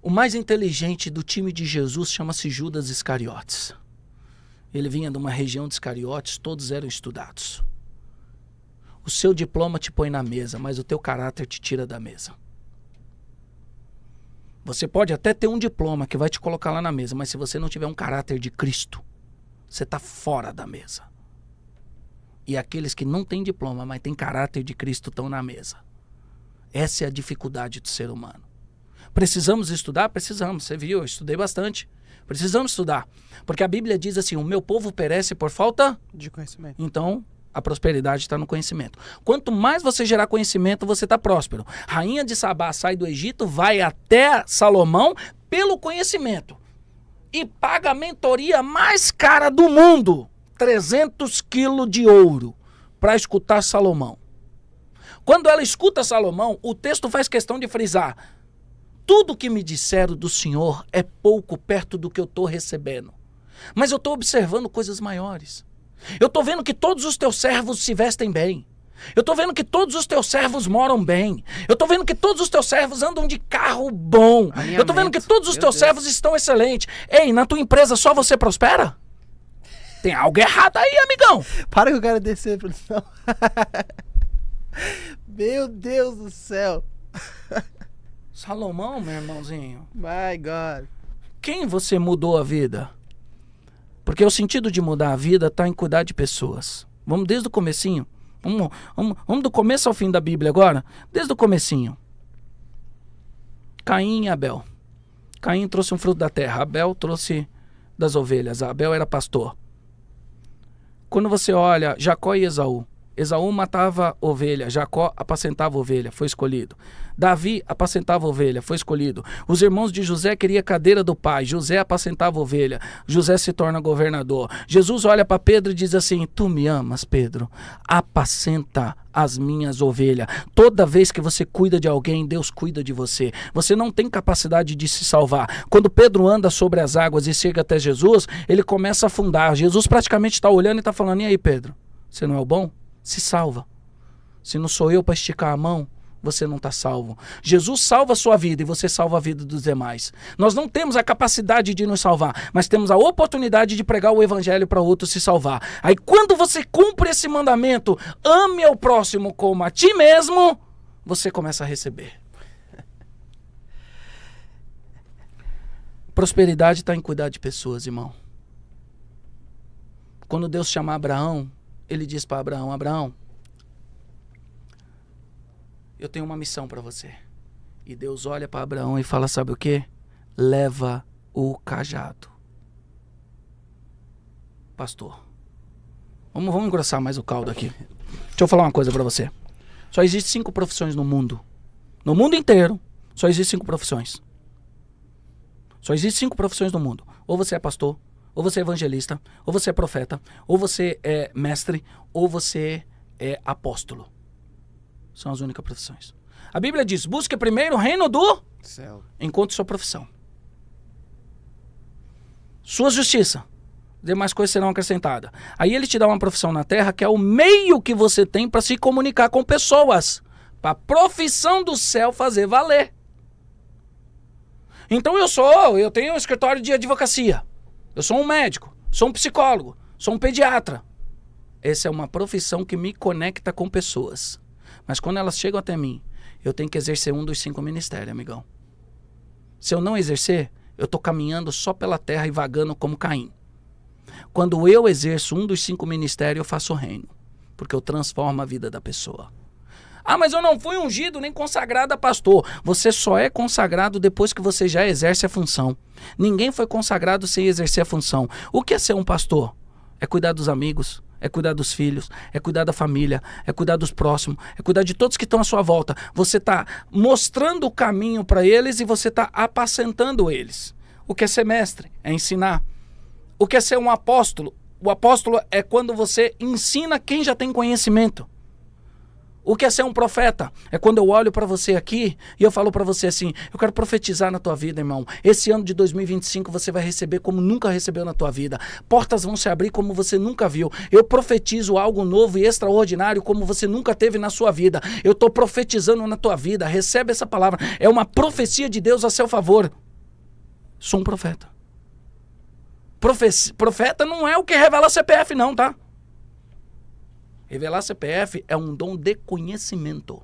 O mais inteligente do time de Jesus chama-se Judas Iscariotes. Ele vinha de uma região de Iscariotes, todos eram estudados. O seu diploma te põe na mesa, mas o teu caráter te tira da mesa. Você pode até ter um diploma que vai te colocar lá na mesa, mas se você não tiver um caráter de Cristo, você está fora da mesa. E aqueles que não têm diploma, mas têm caráter de Cristo estão na mesa. Essa é a dificuldade do ser humano. Precisamos estudar? Precisamos. Você viu, eu estudei bastante. Precisamos estudar. Porque a Bíblia diz assim, o meu povo perece por falta de conhecimento. Então, a prosperidade está no conhecimento. Quanto mais você gerar conhecimento, você está próspero. Rainha de Sabá sai do Egito, vai até Salomão pelo conhecimento. E paga a mentoria mais cara do mundo. 300 quilos de ouro para escutar Salomão. Quando ela escuta Salomão, o texto faz questão de frisar: tudo que me disseram do Senhor é pouco perto do que eu estou recebendo. Mas eu estou observando coisas maiores. Eu estou vendo que todos os teus servos se vestem bem. Eu estou vendo que todos os teus servos moram bem. Eu estou vendo que todos os teus servos andam de carro bom. Eu estou vendo que todos os teus servos estão excelentes. Ei, na tua empresa só você prospera? Tem algo errado aí, amigão. Para que eu quero descer, produção. Meu Deus do céu. Salomão, meu irmãozinho. My God. Quem você mudou a vida? Porque o sentido de mudar a vida está em cuidar de pessoas. Vamos desde o comecinho. Vamos do começo ao fim da Bíblia agora. Desde o comecinho. Caim e Abel. Caim trouxe um fruto da terra. Abel trouxe das ovelhas. Abel era pastor. Quando você olha Jacó e Esaú. Esaú matava ovelha, Jacó apacentava ovelha, foi escolhido. Davi apacentava ovelha, foi escolhido. Os irmãos de José queriam a cadeira do pai, José apacentava ovelha, José se torna governador. Jesus olha para Pedro e diz assim: tu me amas, Pedro? Apacenta as minhas ovelhas. Toda vez que você cuida de alguém, Deus cuida de você. Você não tem capacidade de se salvar. Quando Pedro anda sobre as águas e chega até Jesus, ele começa a afundar. Jesus praticamente está olhando e está falando: e aí, Pedro, você não é o bom? Se salva. Se não sou eu para esticar a mão, você não está salvo. Jesus salva a sua vida e você salva a vida dos demais. Nós não temos a capacidade de nos salvar, mas temos a oportunidade de pregar o evangelho para outro se salvar. Aí quando você cumpre esse mandamento, ame ao próximo como a ti mesmo, você começa a receber. Prosperidade está em cuidar de pessoas, irmão. Quando Deus chama Abraão, ele diz para Abraão: Abraão, eu tenho uma missão para você. E Deus olha para Abraão e fala: sabe o quê? Leva o cajado. Pastor, vamos engrossar mais o caldo aqui. Deixa eu falar uma coisa para você. Só existem 5 profissões no mundo. No mundo inteiro, só existem 5 profissões. Só existem 5 profissões no mundo. Ou você é pastor, ou você é evangelista, ou você é profeta, ou você é mestre, ou você é apóstolo. São as únicas profissões. A Bíblia diz: busque primeiro o reino do céu. Encontre sua profissão. Sua justiça. Demais coisas serão acrescentadas. Aí ele te dá uma profissão na terra que é o meio que você tem para se comunicar com pessoas. Para a profissão do céu fazer valer. Então eu tenho um escritório de advocacia. Eu sou um médico, sou um psicólogo, sou um pediatra. Essa é uma profissão que me conecta com pessoas. Mas quando elas chegam até mim, eu tenho que exercer um dos 5 ministérios, amigão. Se eu não exercer, eu estou caminhando só pela terra e vagando como Caim. Quando eu exerço um dos 5 ministérios, eu faço o reino. Porque eu transformo a vida da pessoa. Ah, mas eu não fui ungido nem consagrado a pastor. Você só é consagrado depois que você já exerce a função. Ninguém foi consagrado sem exercer a função. O que é ser um pastor? É cuidar dos amigos, é cuidar dos filhos, é cuidar da família, é cuidar dos próximos, é cuidar de todos que estão à sua volta. Você está mostrando o caminho para eles e você está apacentando eles. O que é ser mestre? É ensinar. O que é ser um apóstolo? O apóstolo é quando você ensina quem já tem conhecimento. O que é ser um profeta? É quando eu olho para você aqui e eu falo para você assim: eu quero profetizar na tua vida, irmão. Esse ano de 2025 você vai receber como nunca recebeu na tua vida. Portas vão se abrir como você nunca viu. Eu profetizo algo novo e extraordinário como você nunca teve na sua vida. Eu estou profetizando na tua vida. Recebe essa palavra. É uma profecia de Deus a seu favor. Sou um profeta. Profeta não é o que revela CPF não, tá? Revelar CPF é um dom de conhecimento.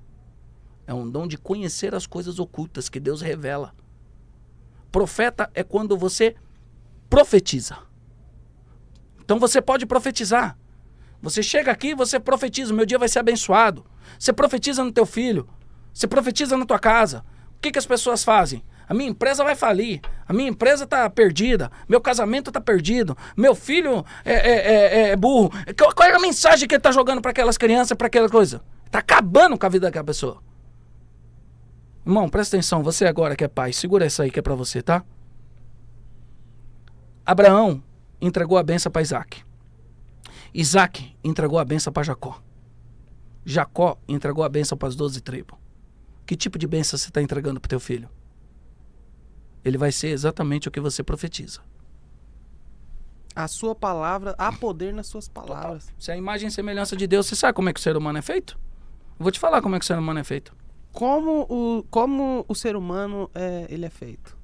É um dom de conhecer as coisas ocultas que Deus revela. Profeta é quando você profetiza. Então você pode profetizar. Você chega aqui e você profetiza, meu dia vai ser abençoado. Você profetiza no teu filho. Você profetiza na tua casa. O que as pessoas fazem? A minha empresa vai falir. A minha empresa está perdida. Meu casamento está perdido. Meu filho é burro. Qual é a mensagem que ele está jogando para aquelas crianças, para aquela coisa? Está acabando com a vida daquela pessoa. Irmão, presta atenção. Você agora que é pai, segura isso aí que é para você, tá? Abraão entregou a bênção para Isaac. Isaac entregou a bênção para Jacó. Jacó entregou a bênção para as 12 tribos. Que tipo de bênção você está entregando para o teu filho? Ele vai ser exatamente o que você profetiza. A sua palavra, há poder nas suas palavras. Se é a imagem e semelhança de Deus, você sabe como é que o ser humano é feito? Eu vou te falar como é que o ser humano é feito. Como o ser humano ele é feito?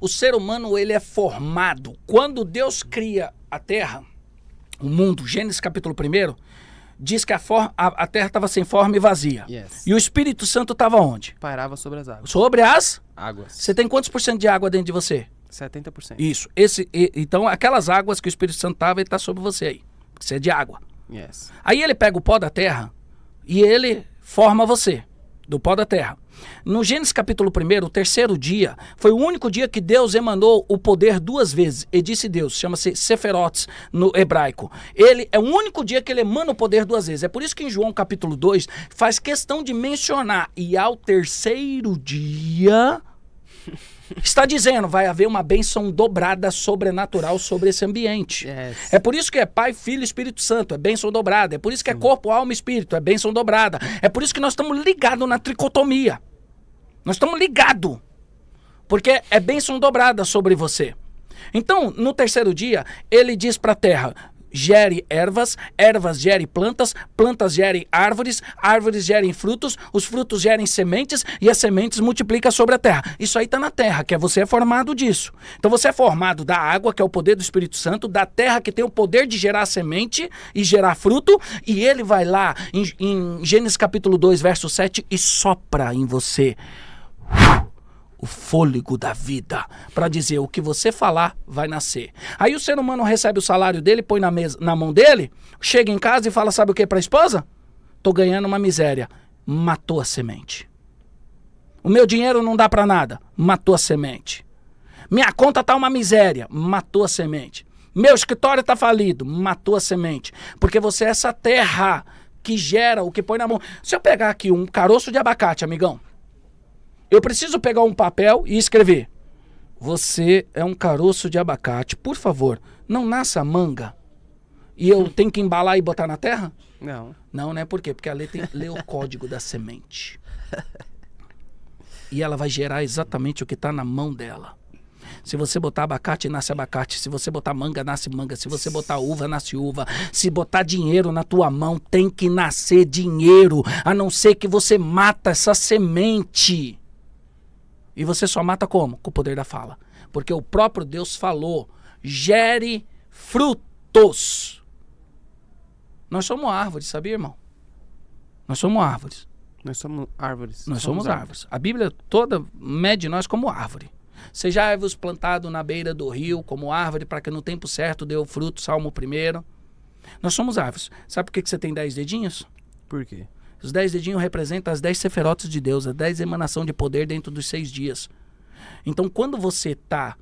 O ser humano, ele é formado. Quando Deus cria a terra, o mundo, Gênesis capítulo 1, diz que a terra estava sem forma e vazia. Yes. E o Espírito Santo estava onde? Pairava sobre as águas. Sobre as Águas. Você tem quantos por cento de água dentro de você? 70%. Isso. Então, aquelas águas que o Espírito Santo estava, ele está sobre você aí. Porque você é de água. Yes. Aí ele pega o pó da terra e ele forma você, do pó da terra. No Gênesis capítulo 1, o terceiro dia, foi o único dia que Deus emanou o poder 2 vezes. E disse Deus, chama-se Seferotes no hebraico. Ele é o único dia que ele emana o poder 2 vezes. É por isso que em João capítulo 2 faz questão de mencionar. E ao terceiro dia, está dizendo, vai haver uma bênção dobrada sobrenatural sobre esse ambiente. Yes. É por isso que é Pai, Filho e Espírito Santo, é bênção dobrada. É por isso que é corpo, alma e espírito, é bênção dobrada. É por isso que nós estamos ligados na tricotomia. Nós estamos ligados, porque é bênção dobrada sobre você. Então, no terceiro dia, ele diz para a terra, gere ervas, ervas gerem plantas, plantas gerem árvores, árvores gerem frutos, os frutos gerem sementes e as sementes multiplicam sobre a terra. Isso aí está na terra, que você é formado disso. Então você é formado da água, que é o poder do Espírito Santo, da terra, que tem o poder de gerar semente e gerar fruto, e ele vai lá em Gênesis capítulo 2, verso 7, e sopra em você o fôlego da vida, para dizer o que você falar vai nascer. Aí o ser humano recebe o salário dele, põe na mão dele, chega em casa e fala, sabe o que para a esposa? Tô ganhando uma miséria. Matou a semente. O meu dinheiro não dá para nada. Matou a semente. Minha conta tá uma miséria. Matou a semente. Meu escritório tá falido. Matou a semente. Porque você é essa terra que gera o que põe na mão. Se eu pegar aqui um caroço de abacate, amigão, eu preciso pegar um papel e escrever. Você é um caroço de abacate. Por favor, não nasça manga. E eu tenho que embalar e botar na terra? Não. Não, né? Por quê? Porque a lei lê o código da semente. E ela vai gerar exatamente o que está na mão dela. Se você botar abacate, nasce abacate. Se você botar manga, nasce manga. Se você botar uva, nasce uva. Se botar dinheiro na tua mão, tem que nascer dinheiro. A não ser que você mata essa semente. E você só mata como? Com o poder da fala. Porque o próprio Deus falou, gere frutos. Nós somos árvores, sabia, irmão? Nós somos árvores. Nós somos árvores. Nós somos árvores. A Bíblia toda mede nós como árvore. Seja árvores plantado na beira do rio como árvore para que no tempo certo dê o fruto, Salmo 1. Nós somos árvores. Sabe por que você tem 10 dedinhos? Por quê? Os 10 dedinhos representam as 10 seferotes de Deus, as 10 emanações de poder dentro dos 6 dias. Então, quando você está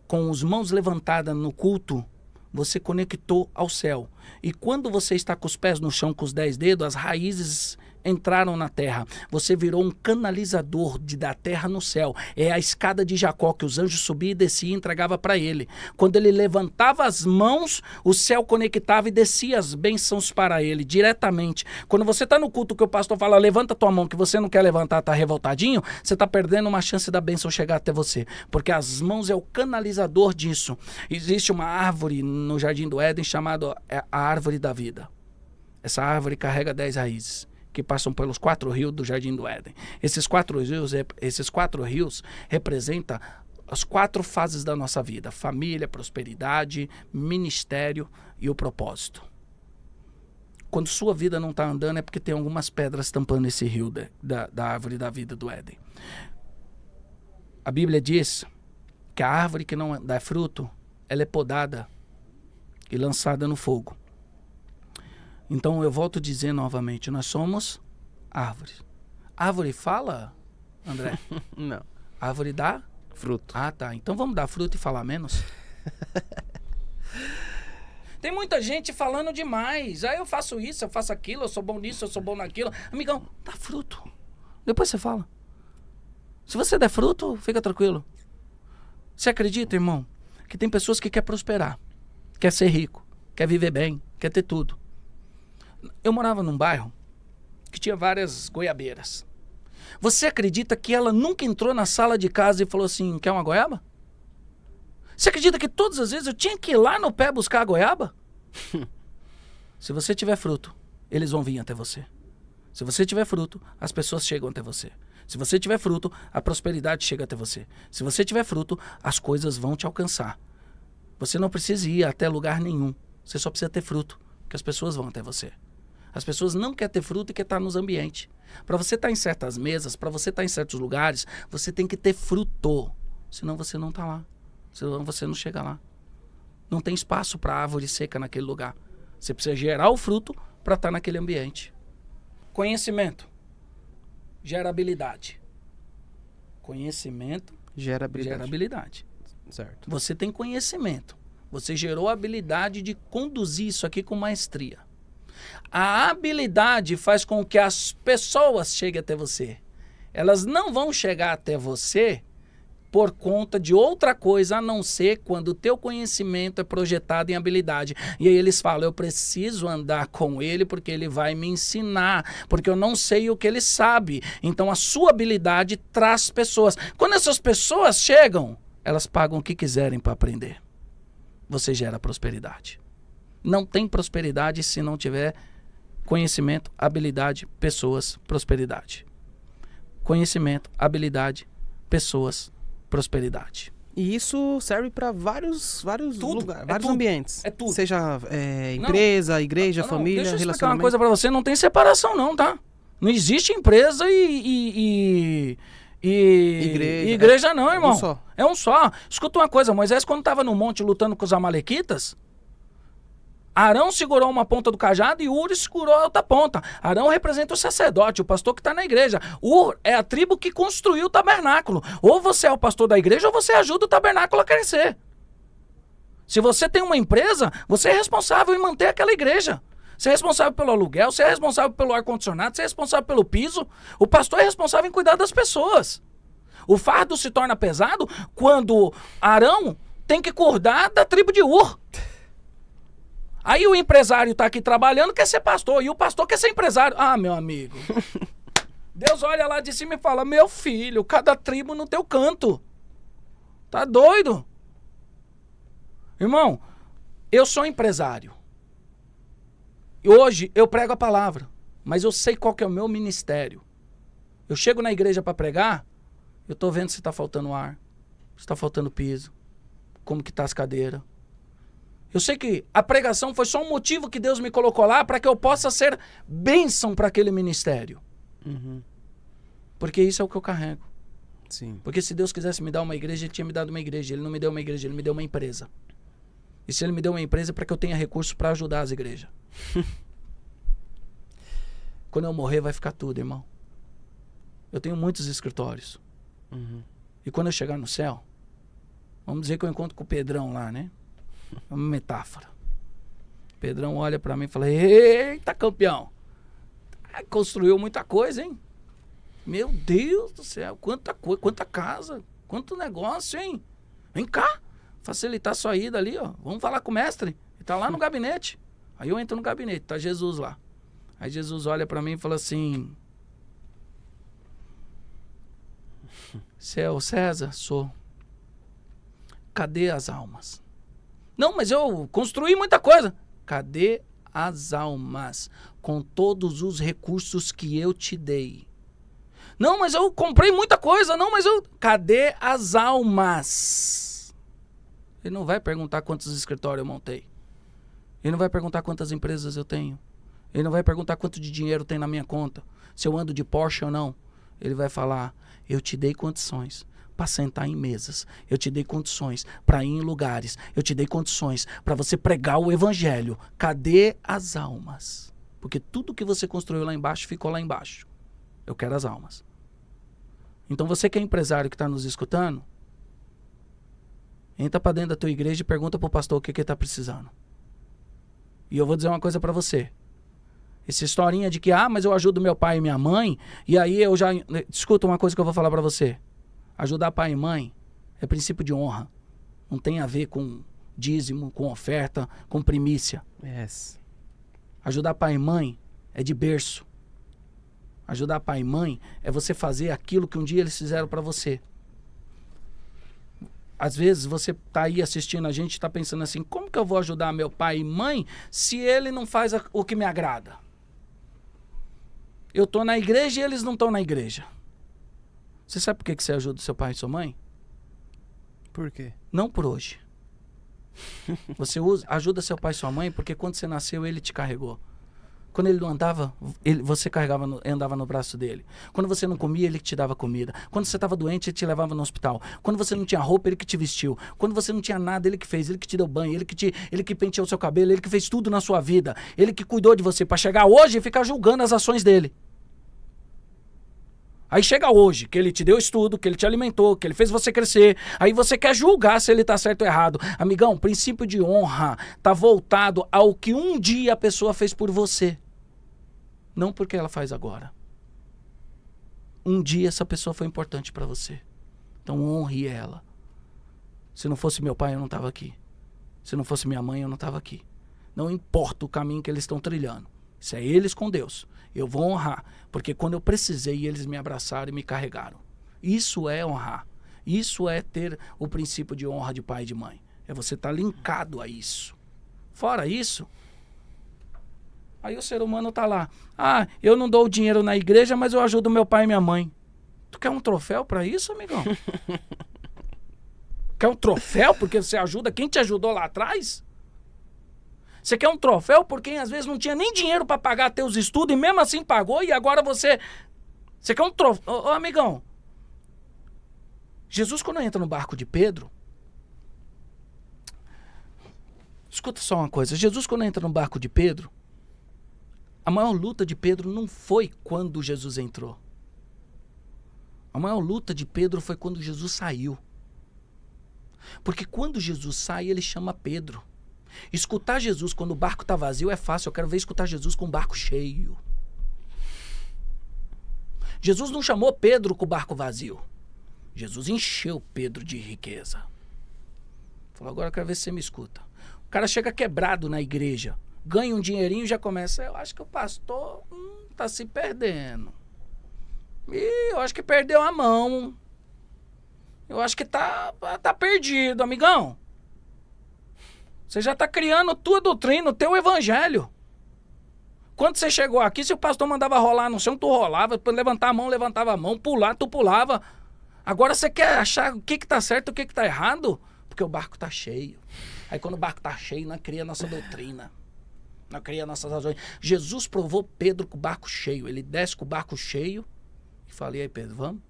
com as mãos levantadas no culto, você conectou ao céu. E quando você está com os pés no chão, com os 10 dedos, as raízes entraram na terra. Você virou um canalizador da terra no céu. É a escada de Jacó que os anjos subiam e desciam e entregavam para ele. Quando ele levantava as mãos, o céu conectava e descia as bênçãos para ele diretamente. Quando você está no culto que o pastor fala, levanta tua mão, que você não quer levantar, está revoltadinho, você está perdendo uma chance da bênção chegar até você. Porque as mãos é o canalizador disso. Existe uma árvore no Jardim do Éden chamada a árvore da vida. Essa árvore carrega 10 raízes que passam pelos 4 rios do Jardim do Éden. Esses quatro rios representam as 4 fases da nossa vida: família, prosperidade, ministério e o propósito. Quando sua vida não está andando é porque tem algumas pedras tampando esse rio da árvore da vida do Éden. A Bíblia diz que a árvore que não dá fruto, ela é podada e lançada no fogo. Então eu volto a dizer novamente, nós somos árvores. Árvore fala, André? Não. Árvore dá? Fruto. Ah, tá. Então vamos dar fruto e falar menos? Tem muita gente falando demais. Eu faço isso, eu faço aquilo, eu sou bom nisso, eu sou bom naquilo. Amigão, dá fruto. Depois você fala. Se você der fruto, fica tranquilo. Você acredita, irmão, que tem pessoas que querem prosperar, quer ser rico, quer viver bem, quer ter tudo. Eu morava num bairro que tinha várias goiabeiras. Você acredita que ela nunca entrou na sala de casa e falou assim, quer uma goiaba? Você acredita que todas as vezes eu tinha que ir lá no pé buscar a goiaba? Se você tiver fruto, eles vão vir até você. Se você tiver fruto, as pessoas chegam até você. Se você tiver fruto, a prosperidade chega até você. Se você tiver fruto, as coisas vão te alcançar. Você não precisa ir até lugar nenhum. Você só precisa ter fruto, que as pessoas vão até você. As pessoas não querem ter fruto e querem estar nos ambientes. Para você estar em certas mesas, para você estar em certos lugares, você tem que ter fruto. Senão você não está lá. Senão você não chega lá. Não tem espaço para árvore seca naquele lugar. Você precisa gerar o fruto para estar naquele ambiente. Conhecimento gera habilidade. Conhecimento Gera habilidade. gera habilidade. Certo. Você tem conhecimento. Você gerou a habilidade de conduzir isso aqui com maestria. A habilidade faz com que as pessoas cheguem até você. Elas não vão chegar até você por conta de outra coisa, a não ser quando o teu conhecimento é projetado em habilidade. E aí eles falam, eu preciso andar com ele porque ele vai me ensinar, porque eu não sei o que ele sabe. Então a sua habilidade traz pessoas. Quando essas pessoas chegam, elas pagam o que quiserem para aprender. Você gera prosperidade. Não tem prosperidade se não tiver conhecimento, habilidade, pessoas, prosperidade. Conhecimento, habilidade, pessoas, prosperidade. E isso serve para vários lugares, vários ambientes. É tudo. Seja empresa, igreja, Não, família, deixa eu explicar relacionamento. uma coisa pra você, não tem separação não, tá? Não existe empresa e igreja não, irmão. É um só. É um só. Escuta uma coisa, Moisés quando estava no monte lutando com os amalequitas, Arão segurou uma ponta do cajado e Uri segurou a outra ponta. Arão representa o sacerdote, o pastor que está na igreja. Ur é a tribo que construiu o tabernáculo. Ou você é o pastor da igreja ou você ajuda o tabernáculo a crescer. Se você tem uma empresa, você é responsável em manter aquela igreja. Você é responsável pelo aluguel, você é responsável pelo ar-condicionado, você é responsável pelo piso. O pastor é responsável em cuidar das pessoas. O fardo se torna pesado quando Arão tem que cuidar da tribo de Ur. Aí o empresário está aqui trabalhando, quer ser pastor, e o pastor quer ser empresário. Ah, meu amigo. Deus olha lá de cima e fala, meu filho, cada tribo no teu canto. Tá doido? Irmão, eu sou empresário. E hoje eu prego a palavra, mas eu sei qual que é o meu ministério. Eu chego na igreja para pregar, eu tô vendo se tá faltando ar, se tá faltando piso, como que tá as cadeiras. Eu sei que a pregação foi só um motivo que Deus me colocou lá para que eu possa ser bênção para aquele ministério. Uhum. Porque isso é o que eu carrego. Sim. Porque se Deus quisesse me dar uma igreja, Ele tinha me dado uma igreja. Ele não me deu uma igreja, Ele me deu uma empresa. E se Ele me deu uma empresa é para que eu tenha recursos para ajudar as igrejas. Quando eu morrer vai ficar tudo, irmão. Eu tenho muitos escritórios. Uhum. E quando eu chegar no céu, vamos dizer que eu encontro com o Pedrão lá, né? É uma metáfora. Pedrão olha pra mim e fala, eita, campeão. Construiu muita coisa, hein? Meu Deus do céu, quanta coisa, quanta casa, quanto negócio, hein? Vem cá, facilitar a sua ida ali, ó. Vamos falar com o mestre. Ele tá lá no gabinete. Aí eu entro no gabinete, tá Jesus lá. Aí Jesus olha pra mim e fala assim, você é o César? Sou. Cadê as almas? Não, mas eu construí muita coisa. Cadê as almas com todos os recursos que eu te dei? Não, mas eu comprei muita coisa. Não, mas eu... Cadê as almas? Ele não vai perguntar quantos escritórios eu montei. Ele não vai perguntar quantas empresas eu tenho. Ele não vai perguntar quanto de dinheiro tem na minha conta. Se eu ando de Porsche ou não. Ele vai falar, eu te dei condições para sentar em mesas. Eu te dei condições para ir em lugares. Eu te dei condições para você pregar o evangelho. Cadê as almas? Porque tudo que você construiu lá embaixo ficou lá embaixo. Eu quero as almas. Então você que é empresário que está nos escutando, entra para dentro da tua igreja e pergunta pro pastor o que ele está precisando. E eu vou dizer uma coisa para você. Essa historinha de que, mas eu ajudo meu pai e minha mãe, e aí eu já... Escuta uma coisa que eu vou falar para você. Ajudar pai e mãe é princípio de honra. Não tem a ver com dízimo, com oferta, com primícia. Yes. Ajudar pai e mãe é de berço. Ajudar pai e mãe é você fazer aquilo que um dia eles fizeram para você. Às vezes você tá aí assistindo a gente e tá pensando assim, como que eu vou ajudar meu pai e mãe se ele não faz o que me agrada? Eu tô na igreja e eles não estão na igreja. Você sabe por que você ajuda seu pai e sua mãe? Por quê? Não por hoje. Você ajuda seu pai e sua mãe porque quando você nasceu ele te carregou. Quando ele não andava, você andava no braço dele. Quando você não comia, ele que te dava comida. Quando você estava doente, ele te levava no hospital. Quando você não tinha roupa, ele que te vestiu. Quando você não tinha nada, ele que fez. Ele que te deu banho, ele que penteou o seu cabelo, ele que fez tudo na sua vida. Ele que cuidou de você para chegar hoje e ficar julgando as ações dele. Aí chega hoje, que ele te deu estudo, que ele te alimentou, que ele fez você crescer. Aí você quer julgar se ele tá certo ou errado. Amigão, o princípio de honra tá voltado ao que um dia a pessoa fez por você. Não porque ela faz agora. Um dia essa pessoa foi importante para você. Então honre ela. Se não fosse meu pai, eu não estava aqui. Se não fosse minha mãe, eu não estava aqui. Não importa o caminho que eles estão trilhando. Isso é eles com Deus. Eu vou honrar. Porque quando eu precisei, eles me abraçaram e me carregaram. Isso é honrar. Isso é ter o princípio de honra de pai e de mãe. É você estar linkado a isso. Fora isso... Aí o ser humano tá lá. Eu não dou o dinheiro na igreja, mas eu ajudo meu pai e minha mãe. Tu quer um troféu pra isso, amigão? Quer um troféu porque você ajuda quem te ajudou lá atrás? Você quer um troféu por quem às vezes não tinha nem dinheiro pra pagar teus estudos e mesmo assim pagou e agora você... Você quer um troféu? Ô, amigão. Jesus quando entra no barco de Pedro... Escuta só uma coisa. Jesus quando entra no barco de Pedro... A maior luta de Pedro não foi quando Jesus entrou. A maior luta de Pedro foi quando Jesus saiu. Porque quando Jesus sai, ele chama Pedro. Escutar Jesus quando o barco está vazio é fácil. Eu quero ver escutar Jesus com o barco cheio. Jesus não chamou Pedro com o barco vazio. Jesus encheu Pedro de riqueza. Falou, agora eu quero ver se você me escuta. O cara chega quebrado na igreja. Ganha um dinheirinho e já começa. Eu acho que o pastor tá se perdendo. Eu acho que perdeu a mão. Eu acho que tá perdido, amigão. Você já tá criando tua doutrina, o teu evangelho. Quando você chegou aqui, se o pastor mandava rolar no chão, tu rolava. Levantar a mão, levantava a mão. Pular, tu pulava. Agora você quer achar o que tá certo e o que tá errado? Porque o barco tá cheio. Aí quando o barco tá cheio, nós cria a nossa doutrina. Nós cria nossas razões. Jesus provou Pedro com o barco cheio. Ele desce com o barco cheio e fala, e aí Pedro, vamos?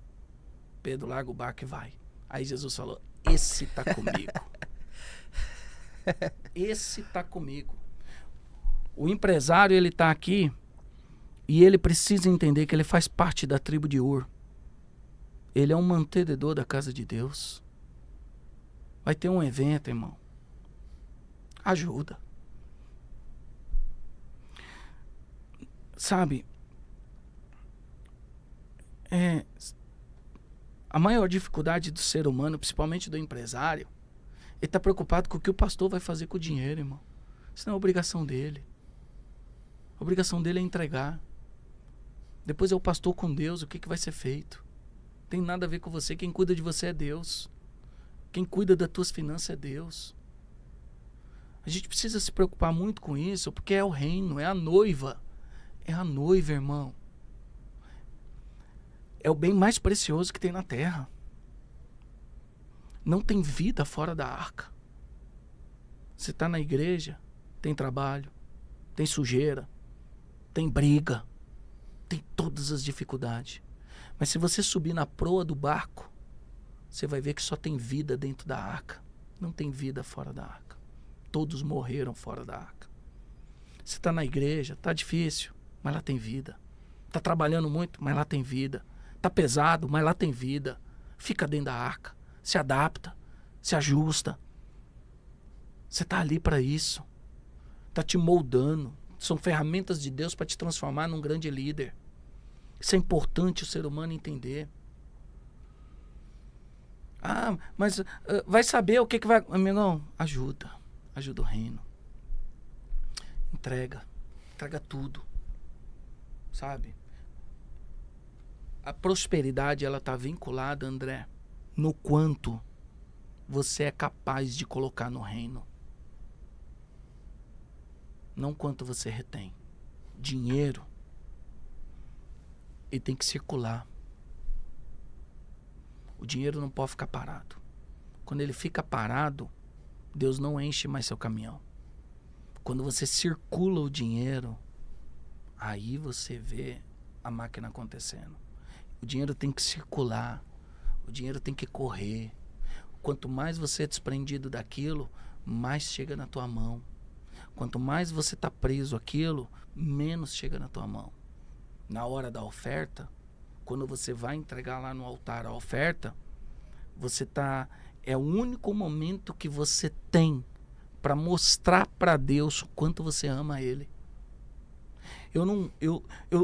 Pedro larga o barco e vai. Aí Jesus falou, esse tá comigo. Esse tá comigo. O empresário, ele tá aqui e ele precisa entender que ele faz parte da tribo de Ur. Ele é um mantenedor da casa de Deus. Vai ter um evento, irmão. Ajuda. Sabe, a maior dificuldade do ser humano, principalmente do empresário, ele está preocupado com o que o pastor vai fazer com o dinheiro, irmão. Isso não é obrigação dele. A obrigação dele é entregar. Depois é o pastor com Deus, o que vai ser feito. Não tem nada a ver com você. Quem cuida de você é Deus. Quem cuida das tuas finanças é Deus. A gente precisa se preocupar muito com isso, porque é o reino, é a noiva. É a noiva, irmão. É o bem mais precioso que tem na terra. Não tem vida fora da arca. Você está na igreja, tem trabalho, tem sujeira, tem briga, tem todas as dificuldades. Mas se você subir na proa do barco, você vai ver que só tem vida dentro da arca. Não tem vida fora da arca. Todos morreram fora da arca. Você está na igreja, está difícil, mas lá tem vida. Está trabalhando muito, mas lá tem vida. Está pesado, mas lá tem vida. Fica dentro da arca, se adapta, se ajusta. Você está ali para isso. Está te moldando. São ferramentas de Deus para te transformar num grande líder. Isso é importante o ser humano entender. Ah, mas vai saber o que vai... Amigão, ajuda. Ajuda o reino. Entrega tudo. Sabe? A prosperidade, ela está vinculada, André, no quanto você é capaz de colocar no reino. Não quanto você retém. Dinheiro, ele tem que circular. O dinheiro não pode ficar parado. Quando ele fica parado, Deus não enche mais seu caminhão. Quando você circula o dinheiro, aí você vê a máquina acontecendo. O dinheiro tem que circular. O dinheiro tem que correr. Quanto mais você é desprendido daquilo, mais chega na tua mão. Quanto mais você está preso àquilo, menos chega na tua mão. Na hora da oferta, quando você vai entregar lá no altar a oferta, é o único momento que você tem para mostrar para Deus o quanto você ama Ele.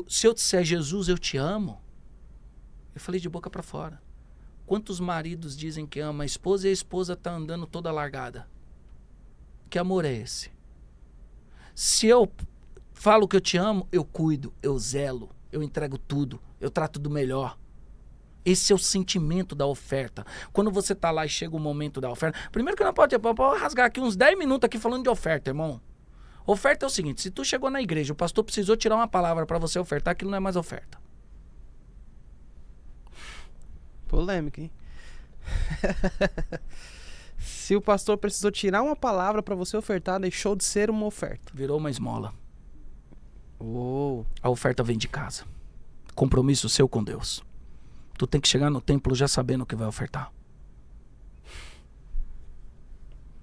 Se eu disser, Jesus, eu te amo, eu falei de boca para fora. Quantos maridos dizem que ama a esposa e a esposa está andando toda largada? Que amor é esse? Se eu falo que eu te amo, eu cuido, eu zelo, eu entrego tudo, eu trato do melhor. Esse é o sentimento da oferta. Quando você tá lá e chega o momento da oferta... Primeiro que eu não pode rasgar aqui uns 10 minutos aqui falando de oferta, irmão. Oferta é o seguinte, se tu chegou na igreja, o pastor precisou tirar uma palavra para você ofertar, aquilo não é mais oferta. Polêmica, hein? Se o pastor precisou tirar uma palavra para você ofertar, deixou de ser uma oferta. Virou uma esmola. Oh. A oferta vem de casa. Compromisso seu com Deus. Tu tem que chegar no templo já sabendo o que vai ofertar.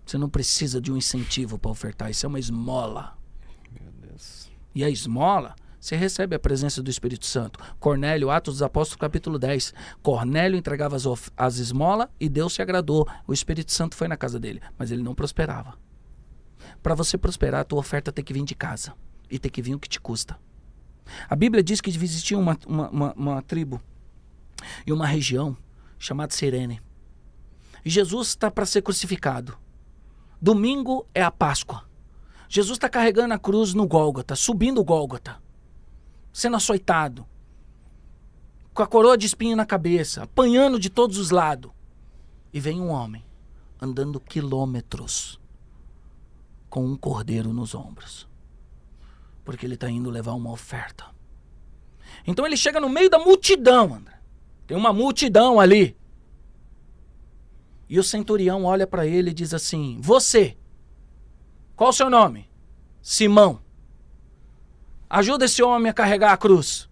Você não precisa de um incentivo para ofertar. Isso é uma esmola. Meu Deus. E a esmola, você recebe a presença do Espírito Santo. Cornélio, Atos dos Apóstolos, capítulo 10. Cornélio entregava as esmolas e Deus se agradou. O Espírito Santo foi na casa dele, mas ele não prosperava. Para você prosperar, a tua oferta tem que vir de casa. E tem que vir o que te custa. A Bíblia diz que existia uma tribo e uma região chamada Cirene. E Jesus está para ser crucificado. Domingo é a Páscoa. Jesus está carregando a cruz no Gólgota, subindo o Gólgota, sendo açoitado, com a coroa de espinho na cabeça, apanhando de todos os lados. E vem um homem andando quilômetros com um cordeiro nos ombros, porque ele está indo levar uma oferta. Então ele chega no meio da multidão, André. Tem uma multidão ali. E o centurião olha para ele e diz assim: você, qual o seu nome? Simão. Ajuda esse homem a carregar a cruz.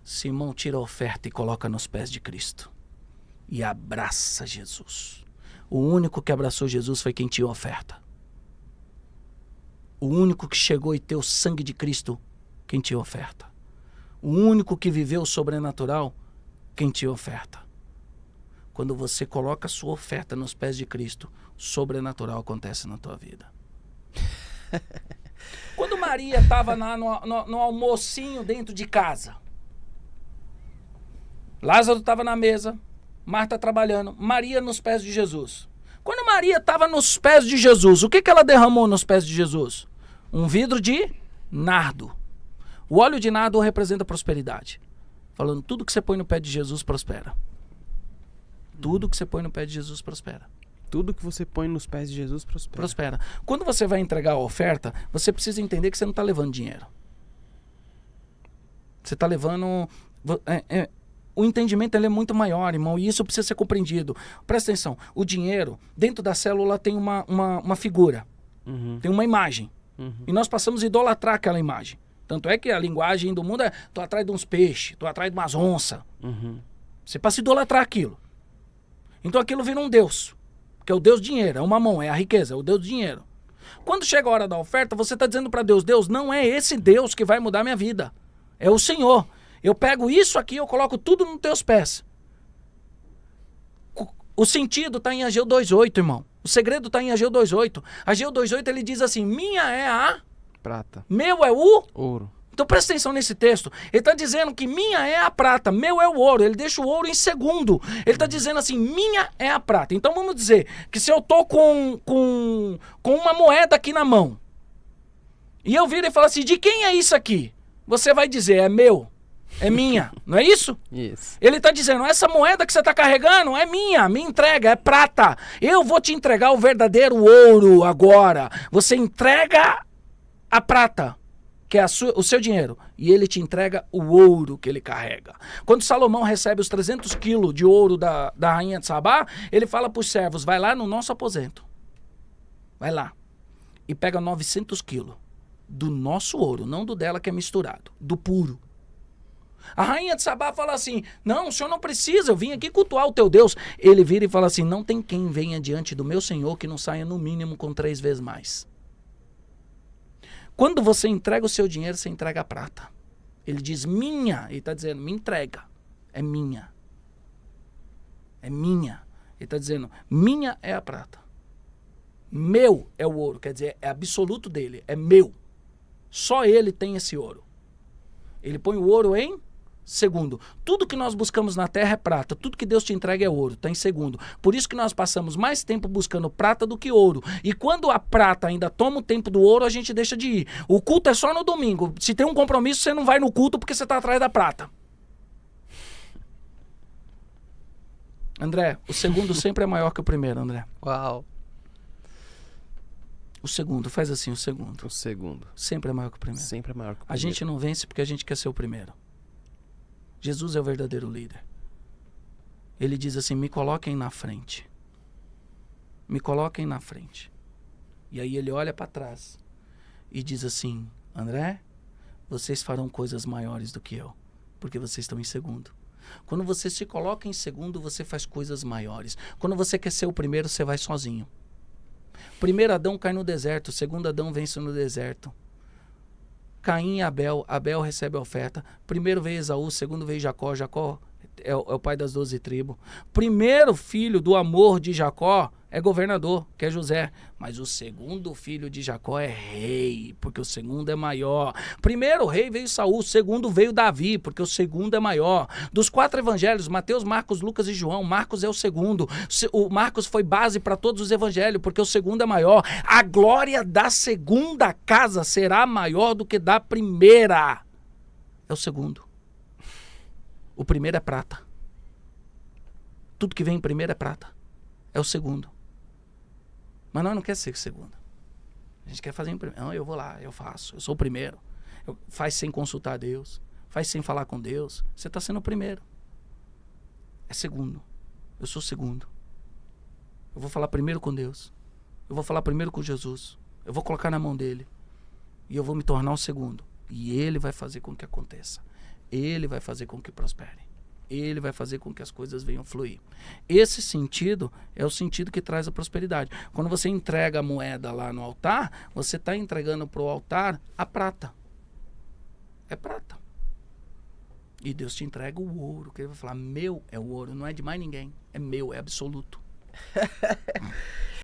Simão tira a oferta e coloca nos pés de Cristo. E abraça Jesus. O único que abraçou Jesus foi quem tinha oferta. O único que chegou e teve o sangue de Cristo, quem tinha oferta. O único que viveu o sobrenatural, quem te oferta. Quando você coloca a sua oferta nos pés de Cristo, o sobrenatural acontece na tua vida. Quando Maria estava no almocinho dentro de casa, Lázaro estava na mesa, Marta trabalhando, Maria nos pés de Jesus. Quando Maria estava nos pés de Jesus, o que ela derramou nos pés de Jesus? Um vidro de nardo. O óleo de nardo representa prosperidade. Falando, tudo que você põe no pé de Jesus prospera. Tudo que você põe no pé de Jesus prospera. Tudo que você põe nos pés de Jesus prospera. Quando você vai entregar a oferta, você precisa entender que você não está levando dinheiro. Você está levando... o entendimento ele é muito maior, irmão, e isso precisa ser compreendido. Presta atenção, o dinheiro, dentro da célula tem uma figura, tem uma imagem, e nós passamos a idolatrar aquela imagem. Tanto é que a linguagem do mundo é, tô atrás de uns peixes, tô atrás de umas onças. Você passa a idolatrar aquilo. Então aquilo vira um Deus, que é o Deus dinheiro, é o mamão, é a riqueza, é o Deus dinheiro. Quando chega a hora da oferta, você está dizendo para Deus, Deus, não é esse Deus que vai mudar minha vida, é o Senhor. Eu pego isso aqui, eu coloco tudo nos teus pés. O sentido está em Ageu 2:8, irmão. O segredo está em Ageu 2:8. Ageu 2:8 ele diz assim, minha é a... Prata. Meu é o... Ouro. Então presta atenção nesse texto. Ele está dizendo que minha é a prata, meu é o ouro. Ele deixa o ouro em segundo. Ele está dizendo assim, minha é a prata. Então vamos dizer que se eu tô com uma moeda aqui na mão, e eu viro e falo assim, de quem é isso aqui? Você vai dizer, é meu. É minha, não é isso? Isso. Ele está dizendo, essa moeda que você está carregando é minha, me entrega, é prata. Eu vou te entregar o verdadeiro ouro agora. Você entrega a prata, que é o seu dinheiro, e ele te entrega o ouro que ele carrega. Quando Salomão recebe os 300 quilos de ouro da rainha de Sabá, ele fala para os servos, vai lá no nosso aposento, vai lá, e pega 900 quilos do nosso ouro, não do dela que é misturado, do puro. A rainha de Sabá fala assim, não, o senhor não precisa, eu vim aqui cultuar o teu Deus. Ele vira e fala assim, não tem quem venha diante do meu Senhor que não saia no mínimo com 3 vezes mais. Quando você entrega o seu dinheiro, você entrega a prata. Ele diz, minha, ele está dizendo, me entrega, é minha. É minha. Ele está dizendo, minha é a prata. Meu é o ouro, quer dizer, é absoluto dele, é meu. Só ele tem esse ouro. Ele põe o ouro em segundo. Tudo que nós buscamos na terra é prata. Tudo que Deus te entrega é ouro. Está em segundo. Por isso que nós passamos mais tempo buscando prata do que ouro. E quando a prata ainda toma o tempo do ouro, a gente deixa de ir. O culto é só no domingo. Se tem um compromisso, você não vai no culto porque você está atrás da prata. André, o segundo sempre é maior que o primeiro, André. Uau. O segundo, faz assim, o segundo. O segundo. Sempre é maior que o primeiro. Sempre é maior que o A primeiro. gente não vence porque a gente quer ser o primeiro. Jesus é o verdadeiro líder. Ele diz assim, me coloquem na frente. Me coloquem na frente. E aí ele olha para trás e diz assim, André, vocês farão coisas maiores do que eu, porque vocês estão em segundo. Quando você se coloca em segundo, você faz coisas maiores. Quando você quer ser o primeiro, você vai sozinho. Primeiro Adão cai no deserto, segundo Adão vence no deserto. Caim e Abel, Abel recebe a oferta. Primeiro veio Esaú, segundo veio Jacó, Jacó é o pai das 12 tribos. Primeiro filho do amor de Jacó é governador, que é José. Mas o segundo filho de Jacó é rei, porque o segundo é maior. Primeiro rei veio Saul, o segundo veio Davi, porque o segundo é maior. Dos 4 evangelhos, Mateus, Marcos, Lucas e João, Marcos é o segundo. O Marcos foi base para todos os evangelhos, porque o segundo é maior. A glória da segunda casa será maior do que da primeira. É o segundo. O primeiro é prata. Tudo que vem em primeiro é prata. É o segundo. Mas nós não queremos ser o segundo. A gente quer fazer em primeiro. Não, eu vou lá, eu faço. Eu sou o primeiro. Faz sem consultar Deus. Faz sem falar com Deus. Você está sendo o primeiro. É segundo. Eu sou o segundo. Eu vou falar primeiro com Deus. Eu vou falar primeiro com Jesus. Eu vou colocar na mão dele. E eu vou me tornar o segundo. E ele vai fazer com que aconteça. Ele vai fazer com que prospere. Ele vai fazer com que as coisas venham fluir. Esse sentido é o sentido que traz a prosperidade. Quando você entrega a moeda lá no altar, você está entregando para o altar a prata. É prata. E Deus te entrega o ouro. Que ele vai falar, meu é o ouro, não é de mais ninguém. É meu, é absoluto.